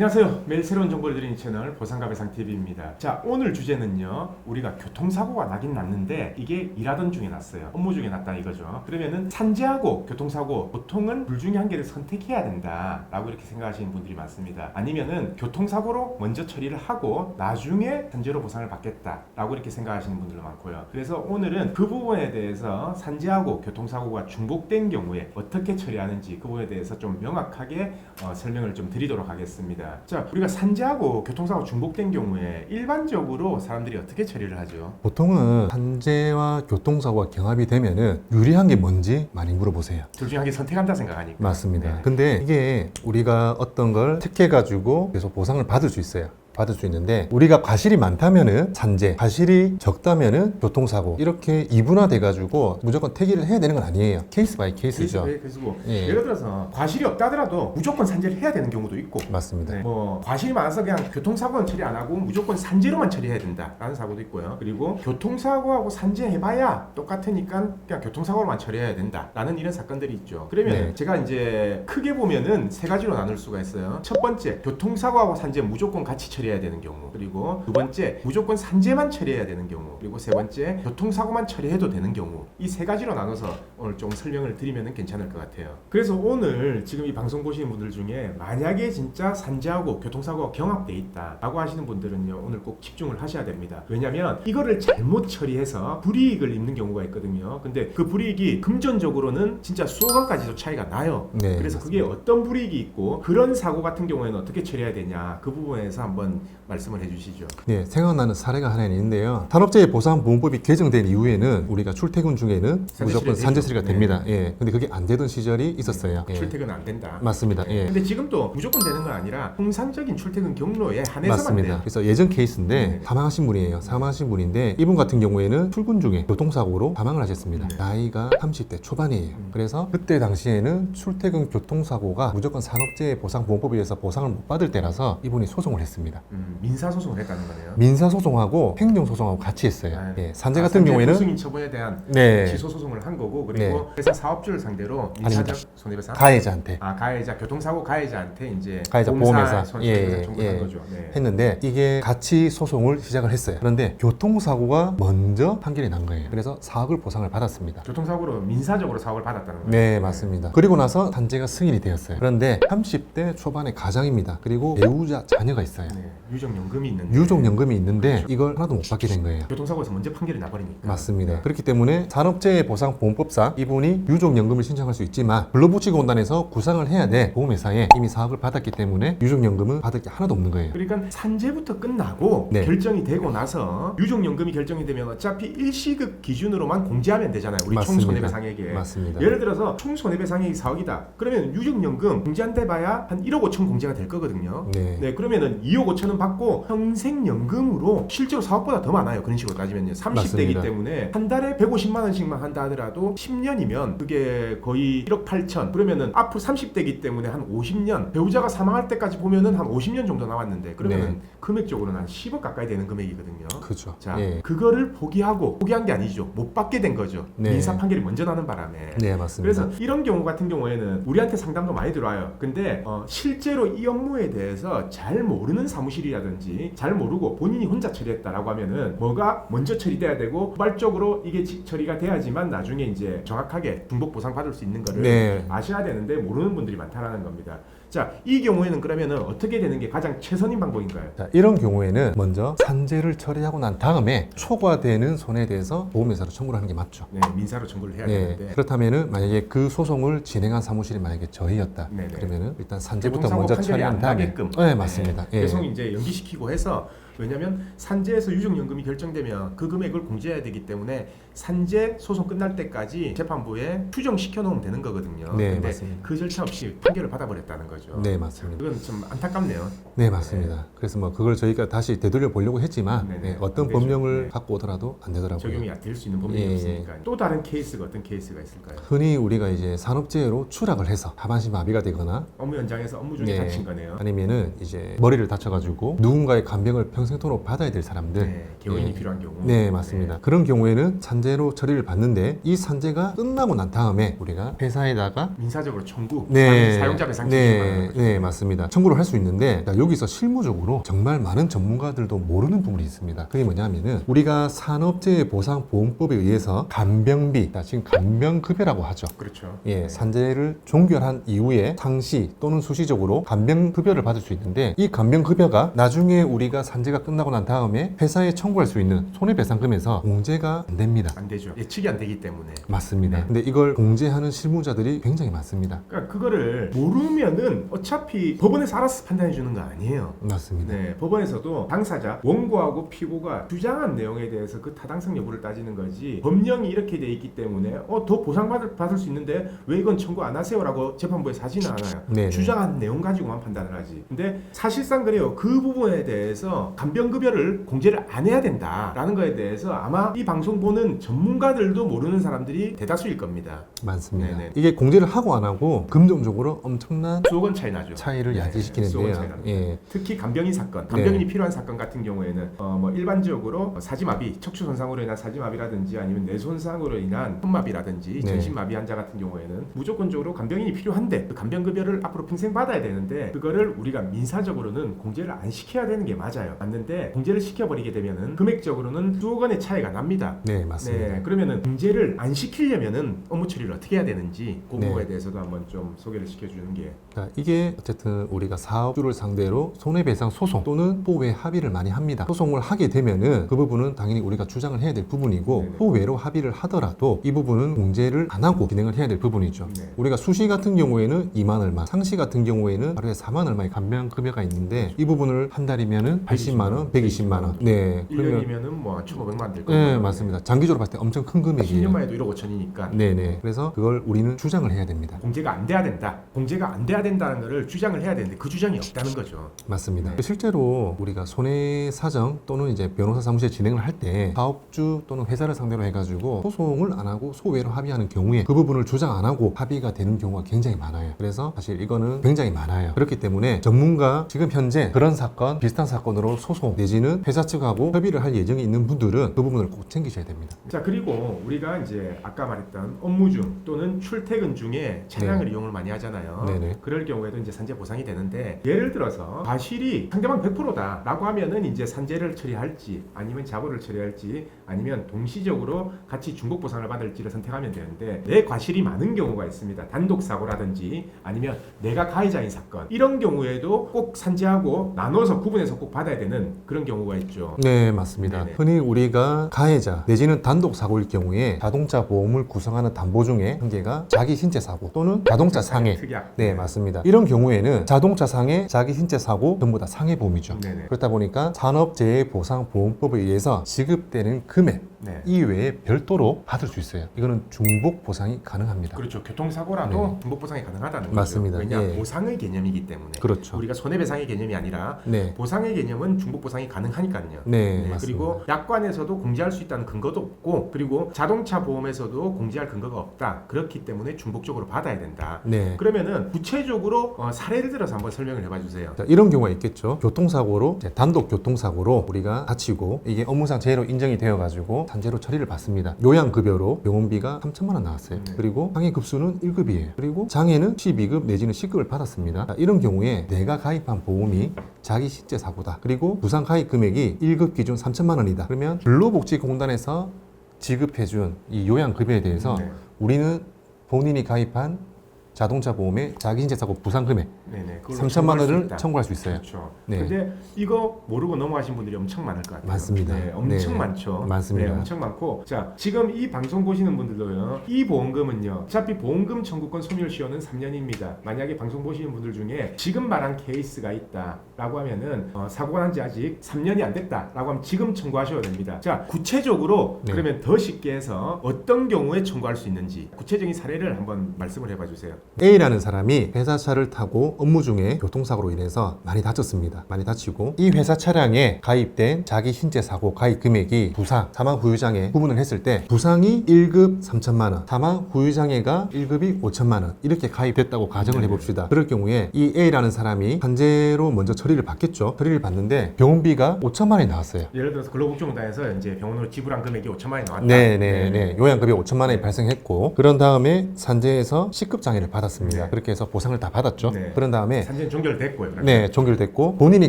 안녕하세요. 매일 새로운 정보를 드리는 채널 보상가배상TV입니다. 자, 오늘 주제는요, 우리가 교통사고가 나긴 났는데 이게 일하던 중에 났어요. 업무 중에 났다 이거죠. 그러면은 산재하고 교통사고, 보통은 둘 중에 한 개를 선택해야 된다 라고 이렇게 생각하시는 분들이 많습니다. 아니면은 교통사고로 먼저 처리를 하고 나중에 산재로 보상을 받겠다 라고 이렇게 생각하시는 분들도 많고요. 그래서 오늘은 그 부분에 대해서 산재하고 교통사고가 중복된 경우에 어떻게 처리하는지 그 부분에 대해서 좀 명확하게 설명을 좀 드리도록 하겠습니다. 자, 우리가 산재하고 교통사고 중복된 경우에 일반적으로 사람들이 어떻게 처리를 하죠? 보통은 산재와 교통사고가 경합이 되면은 유리한 게 뭔지 많이 물어보세요. 둘 중에 한 개 선택한다 생각하니까. 맞습니다. 네. 근데 이게 우리가 어떤 걸 택해가지고 계속 보상을 받을 수 있어요. 받을 수 있는데, 우리가 과실이 많다면은 산재, 과실이 적다면은 교통사고, 이렇게 이분화돼 가지고 무조건 택일을 해야 되는 건 아니에요. 케이스 바이 케이스죠. 그래서 예. 예를 들어서 과실이 없다 하더라도 무조건 산재를 해야 되는 경우도 있고, 맞습니다. 네, 뭐 과실이 많아서 그냥 교통사고는 처리 안 하고 무조건 산재로만 처리해야 된다라는 사고도 있고요. 그리고 교통사고하고 산재해봐야 똑같으니까 그냥 교통사고로만 처리해야 된다라는 이런 사건들이 있죠. 그러면 네. 제가 이제 크게 보면은 세 가지로 나눌 수가 있어요. 첫 번째, 교통사고하고 산재 무조건 같이 처리해야 되는 경우. 그리고 두 번째, 무조건 산재만 처리해야 되는 경우. 그리고 세 번째, 교통사고만 처리해도 되는 경우. 이 세 가지로 나눠서 오늘 좀 설명을 드리면 괜찮을 것 같아요. 그래서 오늘 지금 이 방송 보시는 분들 중에 만약에 진짜 산재하고 교통사고가 경합돼 있다 라고 하시는 분들은요, 오늘 꼭 집중을 하셔야 됩니다. 왜냐면 이거를 잘못 처리해서 불이익을 입는 경우가 있거든요. 근데 그 불이익이 금전적으로는 진짜 수억 원까지도 차이가 나요. 네, 그래서 맞습니다. 그게 어떤 불이익이 있고 그런 사고 같은 경우에는 어떻게 처리해야 되냐, 그 부분에서 한번 말씀을 해주시죠. 네, 생각나는 사례가 하나 있는데요. 산업재해 보상보험법이 개정된 이후에는 우리가 출퇴근 중에는 무조건 산재 처리가 됩니다. 예. 근데 그게 안 되던 시절이 있었어요. 예. 출퇴근 안 된다. 맞습니다. 예. 근데 지금 또 무조건 되는 건 아니라 통상적인 출퇴근 경로에 한해서만 맞습니다. 돼요. 그래서 예전 케이스인데 네. 사망하신 분이에요. 사망하신 분인데 이분 같은 경우에는 출근 중에 교통사고로 사망을 하셨습니다. 네. 나이가 30대 초반이에요. 그래서 그때 당시에는 출퇴근 교통사고가 무조건 산업재해 보상보험법에 의해서 보상을 못 받을 때라서 이분이 소송을 했습니다. 민사소송을 했다는 거네요. 민사소송하고 행정소송하고 같이 했어요. 아, 예, 산재 같은 경우에는 승인 처분에 대한 네, 기소소송을 한 거고, 그리고 회사 사업주를 상대로 민사적 손해배상, 가해자한테 가해자, 교통사고 가해자한테 이제 가해자 보험회사 손해배상 청구한 거죠. 네. 했는데 이게 같이 소송을 시작을 했어요. 그런데 교통사고가 먼저 판결이 난 거예요. 그래서 4억을 보상을 받았습니다. 교통사고로 민사적으로 사고를 받았다는 거예요. 네, 맞습니다. 그리고 나서 산재가 승인이 되었어요. 그런데 30대 초반의 가장입니다. 그리고 배우자 자녀가 있어요. 네. 유족연금이 있는데, 유족연금이 있는데 이걸 하나도 못 받게 된 거예요. 교통사고에서 먼저 판결이 나버리니까. 맞습니다. 그렇기 때문에 산업재해보상보험법상 이분이 유족연금을 신청할 수 있지만 근로복지공단에서 구상을 해야 돼. 보험회사에 이미 4억을 받았기 때문에 유족연금은 받을 게 하나도 없는 거예요. 그러니까 산재부터 끝나고 네. 결정이 되고 나서 유족연금이 결정이 되면 어차피 일시급 기준으로만 공제하면 되잖아요. 우리 맞습니다. 총손해배상액에. 맞습니다. 예를 들어서 총손해배상액이 4억이다. 그러면 유족연금 공제한데 봐야 한 1억 5천 공제가 될 거거든요. 네. 그러면은 2억 5천은 받고 평생연금으로 실제로 4억보다 더 많아요. 그런 식으로 따지면요. 30대이기 맞습니다. 때문에 한 달에 150만 원씩만 한다 하더라도 10년이면 그게 거의 1억 8천. 그러면은 앞으로 30대이기 때문에 한 50년, 배우자가 사망할 때까지 보면은 한 50년 정도 남았는데, 그러면은 네. 금액적으로는 한 10억 가까이 되는 금액이거든요. 그죠. 자, 예. 그거를 포기한 게 아니죠. 못 받게 된 거죠. 네. 민사 판결이 먼저 나는 바람에. 네, 맞습니다. 그래서 이런 경우 같은 경우에는 우리한테 상담도 많이 들어와요. 근데 실제로 이 업무에 대해서 잘 모르는 사무실이라든지 잘 모르고 본인이 혼자 처리했다라고 하면은 뭐가 먼저 처리돼야 되고 후발적으로 이게 처리가 돼야지만 나중에 이제 정확하게 중복 보상 받을 수 있는 거를 네. 아셔야 되는데 모르는 분들이 많다라는 겁니다. 자, 이 경우에는 그러면은 어떻게 되는 게 가장 최선인 방법인가요? 자, 이런 경우에는 먼저 산재를 처리하고 난 다음에 초과되는 손해에 대해서 보험회사로 청구를 하는 게 맞죠. 네, 민사로 청구를 해야 네, 되는데. 그렇다면은 만약에 그 소송을 진행한 사무실이 만약에 저희였다. 네네. 그러면은 일단 산재부터 교통사고 먼저 판결이 처리한 안 다음에. 나게끔. 네, 맞습니다. 예. 계속 이제 연기시키고 해서, 왜냐하면 산재에서 유족연금이 결정되면 그 금액을 공제해야 되기 때문에 산재 소송 끝날 때까지 재판부에 추정시켜 놓으면 되는 거거든요. 네, 근데 맞습니다. 그 절차 없이 판결을 받아버렸다는 거죠. 네, 맞습니다. 그건 좀 안타깝네요. 네, 맞습니다. 그래서 뭐 그걸 저희가 다시 되돌려 보려고 했지만 네네. 네, 어떤 안 되죠. 법령을 네. 갖고 오더라도 안 되더라고요. 적용이 될 수 있는 법령이 예, 없으니까. 또 다른 케이스가 어떤 케이스가 있을까요? 흔히 우리가 이제 산업재해로 추락을 해서 하반신 마비가 되거나 업무 현장에서 업무 중에 네. 다친 거네요. 아니면은 이제 머리를 다쳐가지고 누군가의 간병을 평생토록 받아야 될 사람들. 네, 개원이 네. 필요한 경우. 네, 맞습니다. 그런 경우에는 산재로 처리를 받는데 이 산재가 끝나고 난 다음에 우리가 회사에다가 민사적으로 청구, 네, 사용자 배상 네, 책임을 네, 맞습니다. 청구를 할 수 있는데 자, 여기서 실무적으로 정말 많은 전문가들도 모르는 부분이 있습니다. 그게 뭐냐면은 우리가 산업재해보상보험법에 의해서 간병비, 자, 지금 간병급여라고 하죠. 그렇죠. 예, 네. 산재를 종결한 이후에 상시 또는 수시적으로 간병급여를 받을 수 있는데 이 간병급여가 나중에 우리가 산재가 끝나고 난 다음에 회사에 청구할 수 있는 손해배상금에서 공제가 안 됩니다. 안 되죠. 예측이 안 되기 때문에. 맞습니다. 네. 근데 이걸 공제하는 실무자들이 굉장히 많습니다. 그러니까 그거를 모르면은 어차피 법원에서 알아서 판단해 주는 거 아니에요. 맞습니다. 네, 법원에서도 당사자, 원고하고 피고가 주장한 내용에 대해서 그 타당성 여부를 따지는 거지 법령이 이렇게 돼 있기 때문에 더 보상받을 수 있는데 왜 이건 청구 안 하세요라고 재판부에서 하지는 않아요. 네네. 주장한 내용 가지고만 판단을 하지. 근데 사실상 그래요. 그 부분에 대해서 간병급여를 공제를 안 해야 된다라는 거에 대해서 아마 이 방송 보는 전문가들도 모르는 사람들이 대다수일 겁니다. 많습니다. 네네. 이게 공제를 하고 안 하고 금전적으로 엄청난 수억 원 차이 나죠. 차이를 네, 수억 원 야기시키는데요. 차이 납니다. 예. 특히 간병인 사건, 간병인이 필요한 사건 같은 경우에는 뭐 일반적으로 사지마비, 척추 손상으로 인한 사지마비라든지 아니면 뇌 손상으로 인한 손마비라든지 네. 전신마비 환자 같은 경우에는 무조건적으로 간병인이 필요한데 그 간병급여를 앞으로 평생 받아야 되는데 그거를 우리가 민사적으로는 공제를 안 시켜야 되는 게 맞아요. 맞는데 공제를 시켜버리게 되면은 금액적으로는 수억 원의 차이가 납니다. 네, 맞습니다. 네, 그러면은 공제를 안 시키려면은 업무 처리를 어떻게 해야 되는지 그 네. 부분에 대해서도 한번 좀 소개를 시켜주는 게 자, 이게 어쨌든 우리가 사업주를 상대로 손해배상 소송 또는 소외 합의를 많이 합니다. 소송을 하게 되면은 그 부분은 당연히 우리가 주장을 해야 될 부분이고 네네. 소외로 합의를 하더라도 이 부분은 공제를 안 하고 진행을 해야 될 부분이죠. 네. 우리가 수시 같은 경우에는 2만 얼마, 상시 같은 경우에는 하루에 4만 얼마의 간병급여가 있는데 이 부분을 한 달이면은 80만 원, 120만 원. 네. 그러면 1년이면은 뭐 1,500만 될 거예요. 네, 맞습니다. 장기적으로 봤을 때 엄청 큰 금액이에요. 10년만 해도 1억 5천이니까 네네. 그래서 그걸 우리는 주장을 해야 됩니다. 공제가 안 돼야 된다. 공제가 안 돼야 된다는 거를 주장을 해야 되는데 그 주장이 없다는 거죠. 맞습니다. 네. 실제로 우리가 손해사정 또는 이제 변호사 사무실 진행을 할 때 사업주 또는 회사를 상대로 해가지고 소송을 안 하고 소외로 합의하는 경우에 그 부분을 주장 안 하고 합의가 되는 경우가 굉장히 많아요. 그래서 사실 이거는 굉장히 많아요. 그렇기 때문에 전문가 지금 현재 그런 사건, 비슷한 사건으로 소송 내지는 회사 측하고 협의를 할 예정이 있는 분들은 그 부분을 꼭 챙기셔야 됩니다. 자, 그리고 우리가 이제 아까 말했던 업무 중 또는 출퇴근 중에 차량을 이용을 많이 하잖아요. 네네. 그럴 경우에도 이제 산재 보상이 되는데 예를 들어서 과실이 상대방 100%다라고 하면은 이제 산재를 처리할지 아니면 자부를 처리할지 아니면 동시적으로 같이 중복 보상을 받을지를 선택하면 되는데 내 과실이 많은 경우가 있습니다. 단독 사고라든지 아니면 내가 가해자인 사건 이런 경우에도 꼭 산재하고 나눠서 구분해서 꼭 받아야 되는 그런 경우가 있죠. 네, 맞습니다. 네네. 흔히 우리가 가해자 내지는 단독 사고일 경우에 자동차 보험을 구성하는 담보 중에 한 개가 자기 신체 사고 또는 자동차 상해. 특약. 네, 맞습니다. 이런 경우에는 자동차 상해, 자기 신체 사고 전부 다 상해 보험이죠. 네네. 그렇다 보니까 산업재해보상보험법에 의해서 지급되는 금액 네. 이외에 별도로 받을 수 있어요. 이거는 중복 보상이 가능합니다. 그렇죠. 교통사고라도 네. 중복 보상이 가능하다는 거죠. 맞습니다. 왜냐 예. 보상의 개념이기 때문에. 그렇죠. 우리가 손해배상의 개념이 아니라 네, 보상의 개념은 중복 보상이 가능하니까요. 네, 맞습니다. 그리고 약관에서도 공제할 수 있다는 근거도 없고 그리고 자동차 보험에서도 공제할 근거가 없다. 그렇기 때문에 중복적으로 받아야 된다. 네. 그러면은 구체적으로 사례를 들어서 한번 설명을 해봐 주세요. 자, 이런 경우가 있겠죠. 교통사고로 이제 단독 교통사고로 우리가 다치고 이게 업무상 재해로 인정이 되어가지고 산재로 처리를 받습니다. 요양급여로 병원비가 3천만 원 나왔어요. 네. 그리고 상해급수는 1급이에요. 그리고 장애는 12급 내지는 10급을 받았습니다. 자, 이런 경우에 내가 가입한 보험이 자기 신체 사고다. 그리고 부상 가입 금액이 1급 기준 3천만 원이다. 그러면 근로복지공단에서 지급해준 이 요양급여에 대해서 네. 우리는 본인이 가입한 자동차 보험의 자기 신체 사고 부상 금액 네네. 그걸로 3천만 청구할 수 원을 있다. 청구할 수 있어요. 그렇죠. 네. 근데 이거 모르고 넘어가신 분들이 엄청 많을 것 같아요. 많습니다. 네, 엄청 네. 많죠. 많습니다. 네, 엄청 많고. 자, 지금 이 방송 보시는 분들도요. 이 보험금은요. 어차피 보험금 청구권 소멸시효는 3년입니다. 만약에 방송 보시는 분들 중에 지금 말한 케이스가 있다라고 하면은 사고가 난 지 아직 3년이 안 됐다라고 하면 지금 청구하셔야 됩니다. 자, 구체적으로 네. 그러면 더 쉽게 해서 어떤 경우에 청구할 수 있는지 구체적인 사례를 한번 말씀을 해봐 주세요. A라는 사람이 회사 차를 타고 업무 중에 교통사고로 인해서 많이 다쳤습니다. 많이 다치고 이 회사 차량에 가입된 자기 신체 사고 가입 금액이 부상, 사망 후유장애 구분을 했을 때 부상이 1급 3천만 원, 사망 후유장애가 1급이 5천만 원 이렇게 가입됐다고 가정을 해봅시다. 그럴 경우에 이 A라는 사람이 산재로 먼저 처리를 받겠죠. 처리를 받는데 병원비가 5천만 원이 나왔어요. 예를 들어서 근로복지공단에서 이제 병원으로 지불한 금액이 5천만 원이 나왔다. 네. 요양급여 5천만 원이 발생했고 그런 다음에 산재에서 C급 장애를 받았습니다. 네. 그렇게 해서 보상을 다 받았죠. 네. 그런 다음에 산재는 종결됐고요. 그러면. 네, 종결됐고 본인이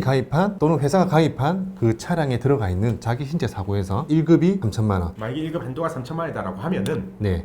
가입한 또는 회사가 가입한 그 차량에 들어가 있는 자기 신체 사고에서 1급이 3천만 원. 만약에 1급 한도가 3천만 원이다라고 하면은 네.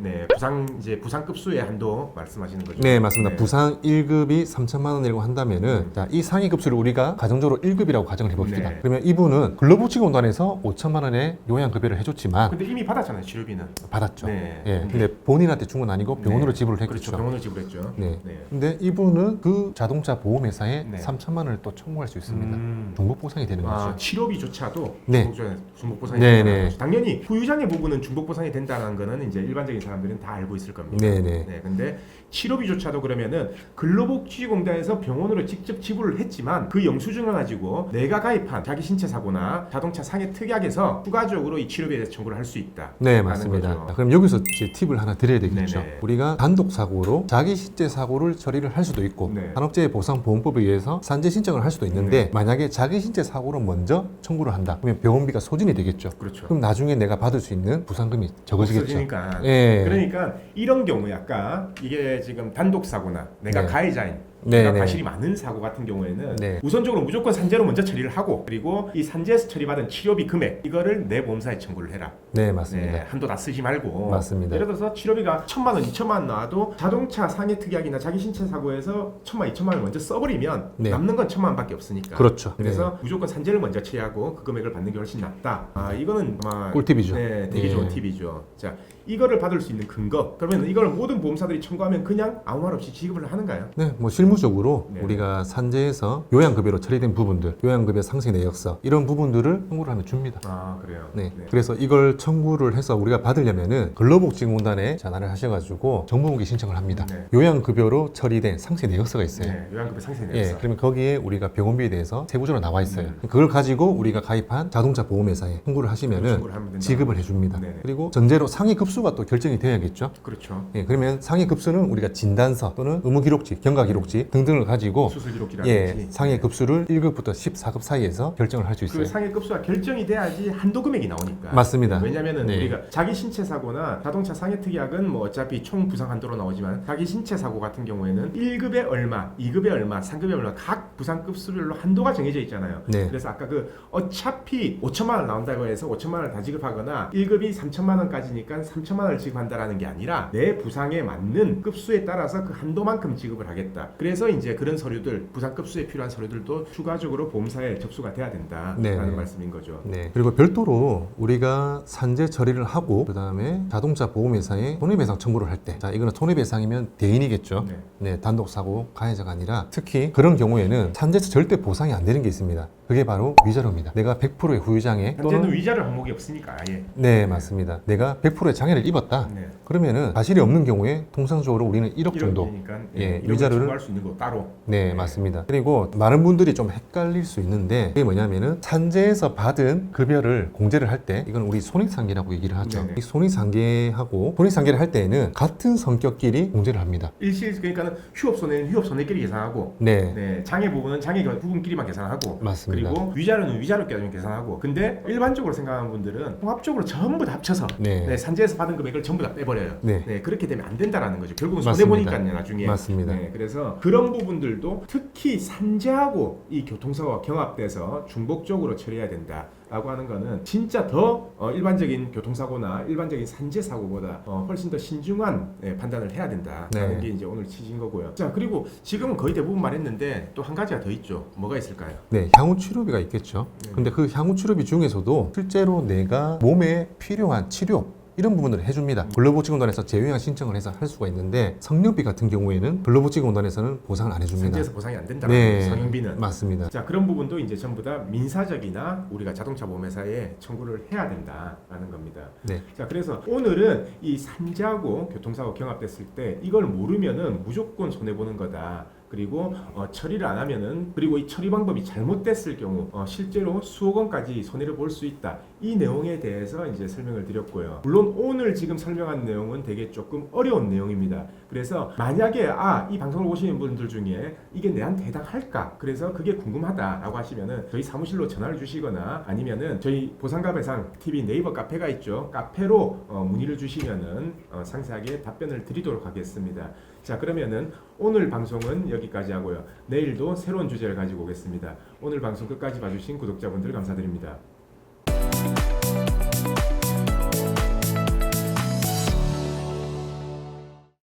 부상급수의 한도 말씀하시는 거죠. 네, 맞습니다. 네. 부상 1급이 3천만 원이라고 한다면은 자, 이 상위 급수를 우리가 가정적으로 1급이라고 가정을 해봅시다. 네. 그러면 이분은 근로복지공단에서 5천만 원의 요양급여를 해줬지만 근데 이미 받았잖아요, 치료비는. 받았죠. 네. 예, 근데 본인한테 준 건 아니고 병원으로 네. 지불을 했겠죠. 그렇죠. 병원으로 지불했죠. 네. 네. 근데 이분은 그 자동차 보험회사에 네. 3천만 원을 또 청구할 수 있습니다. 음. 중복 보상이 되는 아, 거죠. 치료비조차도 네. 중복 보상이 네, 된다는 네. 거죠. 당연히 후유장애 부분은 중복 보상이 된다는 거는 이제 일반적인 사람들은 다 알고 있을 겁니다. 네네. 네, 근데 치료비조차도 그러면은 근로복지공단에서 병원으로 직접 지불을 했지만 그 영수증을 가지고 내가 가입한 자기 신체 사고나 자동차 상해 특약에서 추가적으로 이 치료비에 대해서 청구를 할 수 있다. 네, 맞습니다. 거죠. 자, 그럼 여기서 이제 팁을 하나 드려야 되겠죠. 네네. 우리가 단독 사고로 자기 신체 사고를 처리를 할 수도 있고 네. 산업재해보상보험법에 의해서 산재 신청을 할 수도 있는데 만약에 자기 신체 사고로 먼저 청구를 한다. 그러면 병원비가 소진이 되겠죠. 그렇죠. 그럼 나중에 내가 받을 수 있는 부상금이 적어지겠죠. 없어지니까. 예. 그러니까 이런 경우에 아까 이게 지금 단독 사고나 내가 네. 가해자인 네, 내가 네. 과실이 많은 사고 같은 경우에는 네. 우선적으로 무조건 산재로 먼저 처리를 하고 그리고 이 산재에서 처리받은 치료비 금액 이거를 내 보험사에 청구를 해라. 네, 맞습니다. 네, 한도 다 쓰지 말고. 맞습니다. 예를 들어서 치료비가 1,000만 원, 2,000만 원 나와도 자동차 상해 특약이나 자기 신체 사고에서 1,000만, 2,000만 원을 먼저 써버리면 네. 남는 건 1,000만 원밖에 없으니까. 그렇죠. 그래서 무조건 산재를 먼저 처리하고 그 금액을 받는 게 훨씬 낫다. 아, 이거는 아마 꿀팁이죠. 네, 되게 예. 좋은 팁이죠. 자, 이거를 받을 수 있는 근거. 그러면 이걸 모든 보험사들이 청구하면 그냥 아무 말 없이 지급을 하는가요? 네, 뭐 실무적으로 네. 우리가 산재에서 요양급여로 처리된 부분들, 요양급여 상세 내역서 이런 부분들을 청구를 하면 줍니다. 아, 그래요. 네. 그래서 이걸 청구를 해서 우리가 받으려면은 근로복지공단에 전화를 하셔가지고 정보공개 신청을 합니다. 네. 요양급여로 처리된 상세 내역서가 있어요. 네, 요양급여 상세 예, 내역서. 그러면 거기에 우리가 병원비에 대해서 세부적으로 나와 있어요. 음. 그걸 가지고 우리가 가입한 자동차 보험회사에 청구를 하시면은 청구를 하면 된다. 지급을 해줍니다. 네네. 그리고 전제로 상위 급수가 또 결정이 돼야겠죠. 그렇죠. 예, 그러면 상위 급수는 우리가 진단서 또는 의무기록지, 경과기록지 등등을 가지고 수술 기록이라든지. 예, 상위 급수를 1급부터 14급 사이에서 결정을 할 수 그 있어요. 상해 급수가 결정이 돼야지 한도 금액이 나오니까. 맞습니다. 왜냐면은 네. 우리가 자기 신체 사고나 자동차 상해 특약은 뭐 어차피 총 부상 한도로 나오지만 자기 신체 사고 같은 경우에는 1급에 얼마, 2급에 얼마, 3급에 얼마 각 부상 급수별로 한도가 정해져 있잖아요. 네. 그래서 아까 그 어차피 5천만 원 나온다고 해서 5천만 원을 다 지급하거나 1급이 3천만 원까지니까 3천만 원을 지급한다라는 게 아니라 내 부상에 맞는 급수에 따라서 그 한도만큼 지급을 하겠다. 그래서 이제 그런 서류들, 부상 급수에 필요한 서류들도 추가적으로 보험사에 접수가 돼야 된다라는 네. 말씀인 거죠. 네. 그리고 별도로 우리가 산재 처리를 하고 그 다음에 자동차 보험회사에 손해배상 청구를 할 때, 자 이거는 손해배상이면 대인이겠죠. 네. 네, 단독 사고 가해자가 아니라 특히 그런 경우에는 산재에서 절대 보상이 안 되는 게 있습니다. 그게 바로 위자료입니다. 내가 100%의 후유장애 현재는 또는 위자료 항목이 없으니까 아예. 네, 맞습니다. 내가 100%의 장애를 입었다. 네. 그러면은 과실이 없는 경우에 통상적으로 우리는 1억 정도. 되니까 예, 위자료를 위자료를 청구할 수 있는 거 따로. 네, 맞습니다. 그리고 많은 분들이 좀 헷갈릴 수 있는데 그게 뭐냐면은 산재에서 받은 급여를 공제를 할 때 이건 우리 손익상계라고 얘기를 하죠. 네네. 이 손익상계하고 손익상계를 할 때에는 같은 성격끼리 공제를 합니다. 일시 그러니까는 휴업 손해는 휴업 손해끼리 계산하고. 네, 네, 장애 부분은 장애 부분끼리만 계산하고. 맞습니다. 그리고 위자료는 위자료끼리 계산하고. 근데 일반적으로 생각하는 분들은 통합적으로 전부 다 합쳐서 네. 네, 산재에서 받은 금액을 전부 다 빼버려요. 네. 네, 그렇게 되면 안 된다라는 거죠. 결국은 맞습니다. 손해 보니까요, 나중에. 맞습니다. 네, 그래서 그런 부분들도 특히 산재하고 이 교통사고가 경합돼서 중복적으로 처리해야 된다라고 하는 거는 진짜 더 일반적인 교통사고나 일반적인 산재 사고보다 훨씬 더 신중한 판단을 해야 된다라는 네. 게 이제 오늘 취지인 거고요. 자, 그리고 지금은 거의 대부분 말했는데 또 한 가지가 더 있죠. 뭐가 있을까요? 네, 향후 치료비가 있겠죠. 네. 근데 그 향후 치료비 중에서도 실제로 내가 몸에 필요한 치료 이런 부분들을 해줍니다. 근로복지공단에서 재요양 신청을 해서 할 수가 있는데 성령비 같은 경우에는 근로복지공단에서는 보상을 안 해줍니다. 산재에서 보상이 안 된다는 네, 거죠. 성형비는. 맞습니다. 자, 그런 부분도 이제 전부 다 민사적이나 우리가 자동차 보험회사에 청구를 해야 된다라는 겁니다. 네. 자, 그래서 오늘은 이 산재하고 교통사고 경합됐을 때 이걸 모르면은 무조건 손해 보는 거다. 그리고 처리를 안 하면은, 그리고 이 처리 방법이 잘못됐을 경우 실제로 수억 원까지 손해를 볼 수 있다. 이 내용에 대해서 이제 설명을 드렸고요. 물론 오늘 지금 설명한 내용은 되게 조금 어려운 내용입니다. 그래서 만약에 이 방송을 보시는 분들 중에 이게 내한테 해당할까? 그래서 그게 궁금하다라고 하시면은 저희 사무실로 전화를 주시거나 아니면은 저희 보상가배상 TV 네이버 카페가 있죠. 카페로 문의를 주시면은 상세하게 답변을 드리도록 하겠습니다. 자, 그러면은 오늘 방송은 여기까지 하고요. 내일도 새로운 주제를 가지고 오겠습니다. 오늘 방송 끝까지 봐주신 구독자분들 감사드립니다.